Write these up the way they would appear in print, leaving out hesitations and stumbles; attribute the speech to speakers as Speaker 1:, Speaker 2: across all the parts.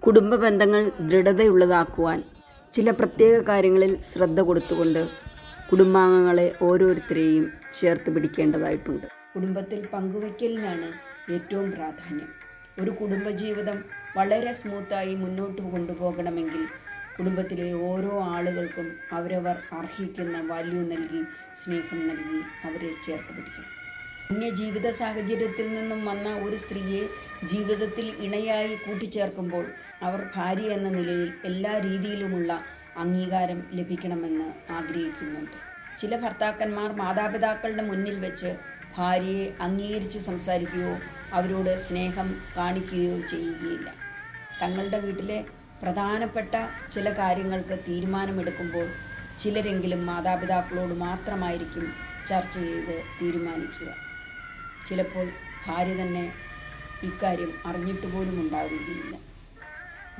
Speaker 1: കുടുംബ ബന്ധങ്ങൾ ദൃഢതയുള്ളതാക്കുവാൻ ചില പ്രത്യേക കാര്യങ്ങളിൽ ശ്രദ്ധ കൊടുത്തുകൊണ്ട് കുടുംബാംഗങ്ങളെ ഓരോരുത്തരെയും ചേർത്ത് പിടിക്കേണ്ടതായിട്ടുണ്ട്. കുടുംബത്തിൽ പങ്കുവയ്ക്കലിനാണ് ഏറ്റവും പ്രാധാന്യം. ഒരു കുടുംബജീവിതം വളരെ സ്മൂത്തായി മുന്നോട്ട് കൊണ്ടുപോകണമെങ്കിൽ കുടുംബത്തിലെ ഓരോ ആളുകൾക്കും അവരവർ അർഹിക്കുന്ന വാല്യൂ നൽകി, സ്നേഹം നൽകി അവരെ ചേർത്ത് പിടിക്കണം. അന്യ ജീവിത സാഹചര്യത്തിൽ നിന്നും വന്ന ഒരു സ്ത്രീയെ ജീവിതത്തിൽ ഇണയായി കൂട്ടിച്ചേർക്കുമ്പോൾ അവർ ഭാര്യ എന്ന നിലയിൽ എല്ലാ രീതിയിലുമുള്ള അംഗീകാരം ലഭിക്കണമെന്ന് ആഗ്രഹിക്കുന്നുണ്ട്. ചില ഭർത്താക്കന്മാർ മാതാപിതാക്കളുടെ മുന്നിൽ വെച്ച് ഭാര്യയെ അംഗീകരിച്ച് സംസാരിക്കുകയോ അവരോട് സ്നേഹം കാണിക്കുകയോ ചെയ്യുകയില്ല. തങ്ങളുടെ വീട്ടിലെ പ്രധാനപ്പെട്ട ചില കാര്യങ്ങൾക്ക് തീരുമാനമെടുക്കുമ്പോൾ ചിലരെങ്കിലും മാതാപിതാക്കളോട് മാത്രമായിരിക്കും ചർച്ച ചെയ്ത് തീരുമാനിക്കുക. ചിലപ്പോൾ ഭാര്യ തന്നെ ഇക്കാര്യം അറിഞ്ഞിട്ട് പോലും ഉണ്ടാവുകയില്ല.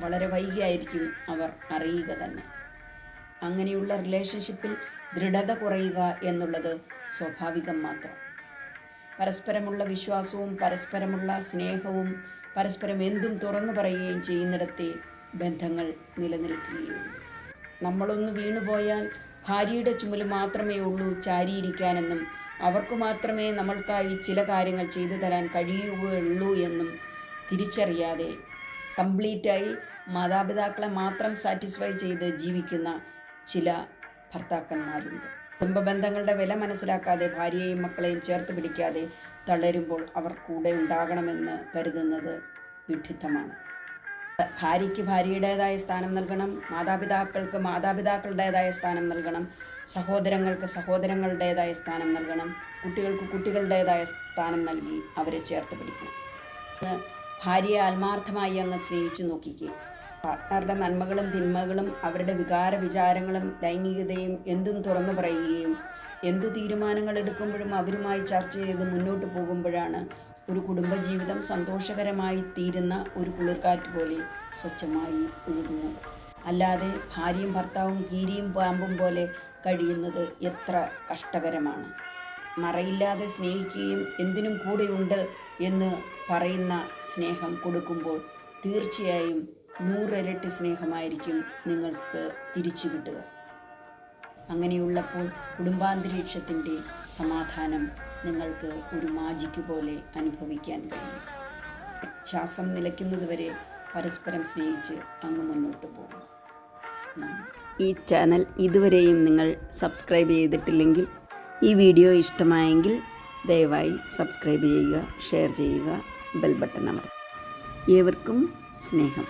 Speaker 1: വളരെ വൈകിയായിരിക്കും അവർ അറിയുക തന്നെ. അങ്ങനെയുള്ള റിലേഷൻഷിപ്പിൽ ദൃഢത കുറയുക എന്നുള്ളത് സ്വാഭാവികം മാത്രം. പരസ്പരമുള്ള വിശ്വാസവും പരസ്പരമുള്ള സ്നേഹവും പരസ്പരം എന്തും തുറന്നു പറയുകയും ചെയ്യുന്നിടത്തെ ബന്ധങ്ങൾ നിലനിൽക്കുകയുള്ളൂ. നമ്മളൊന്ന് വീണുപോയാൽ ഭാര്യയുടെ ചുമല് മാത്രമേ ഉള്ളൂ ചാരിയിരിക്കാനെന്നും അവർക്ക് മാത്രമേ നമ്മൾക്കായി ചില കാര്യങ്ങൾ ചെയ്തു തരാൻ കഴിയുകയുള്ളൂ എന്നും തിരിച്ചറിയാതെ കംപ്ലീറ്റായി മാതാപിതാക്കളെ മാത്രം സാറ്റിസ്ഫൈ ചെയ്ത് ജീവിക്കുന്ന ചില ഭർത്താക്കന്മാരുണ്ട്. കുടുംബ ബന്ധങ്ങളുടെ വില മനസ്സിലാക്കാതെ ഭാര്യയെയും മക്കളെയും ചേർത്ത് പിടിക്കാതെ തളരുമ്പോൾ അവർ കൂടെ ഉണ്ടാകണമെന്ന് കരുതുന്നത് വിഡ്ഢിത്തമാണ്. ഭാര്യയ്ക്ക് ഭാര്യയുടേതായ സ്ഥാനം നൽകണം, മാതാപിതാക്കൾക്ക് മാതാപിതാക്കളുടേതായ സ്ഥാനം നൽകണം, സഹോദരങ്ങൾക്ക് സഹോദരങ്ങളുടേതായ സ്ഥാനം നൽകണം, കുട്ടികൾക്ക് കുട്ടികളുടേതായ സ്ഥാനം നൽകി അവരെ ചേർത്ത് പിടിക്കണം. ഭാര്യയെ ആത്മാർത്ഥമായി അങ്ങ് സ്നേഹിച്ചു നോക്കിക്കേ. പാർട്ട്ണറുടെ നന്മകളും തിന്മകളും അവരുടെ വികാര വിചാരങ്ങളും ലൈംഗികതയും എന്തും തുറന്നു പറയുകയും എന്തു തീരുമാനങ്ങൾ എടുക്കുമ്പോഴും അവരുമായി ചർച്ച ചെയ്ത് മുന്നോട്ട് പോകുമ്പോഴാണ് ഒരു കുടുംബജീവിതം സന്തോഷകരമായി തീരുന്ന ഒരു കുളിർക്കാറ്റ് പോലെ സ്വച്ഛമായി ഒഴുകുന്നത്. അല്ലാതെ ഭാര്യയും ഭർത്താവും കീരിയും പാമ്പും പോലെ കഴിയുന്നത് എത്ര കഷ്ടകരമാണ്. മറയില്ലാതെ സ്നേഹിക്കുകയും എന്തിനും കൂടെയുണ്ട് എന്ന് പറയുന്ന സ്നേഹം കൊടുക്കുമ്പോൾ തീർച്ചയായും 100 ഇരട്ടി സ്നേഹമായിരിക്കും നിങ്ങൾക്ക് തിരിച്ചു കിട്ടുക. അങ്ങനെയുള്ളപ്പോൾ കുടുംബാന്തരീക്ഷത്തിൻ്റെ സമാധാനം നിങ്ങൾക്ക് ഒരു മാജിക്ക് പോലെ അനുഭവിക്കാൻ കഴിയും. ശ്വാസം നിലയ്ക്കുന്നതുവരെ പരസ്പരം സ്നേഹിച്ച് അങ്ങ് മുന്നോട്ട് പോകും. ഈ ചാനൽ ഇതുവരെയും നിങ്ങൾ സബ്സ്ക്രൈബ് ചെയ്തിട്ടില്ലെങ്കിൽ, ഈ വീഡിയോ ഇഷ്ടമായെങ്കിൽ ദയവായി സബ്സ്ക്രൈബ് ചെയ്യുക, ഷെയർ ചെയ്യുക, ബെൽ ബട്ടൺ അമർത്തുക. ഏവർക്കും സ്നേഹം.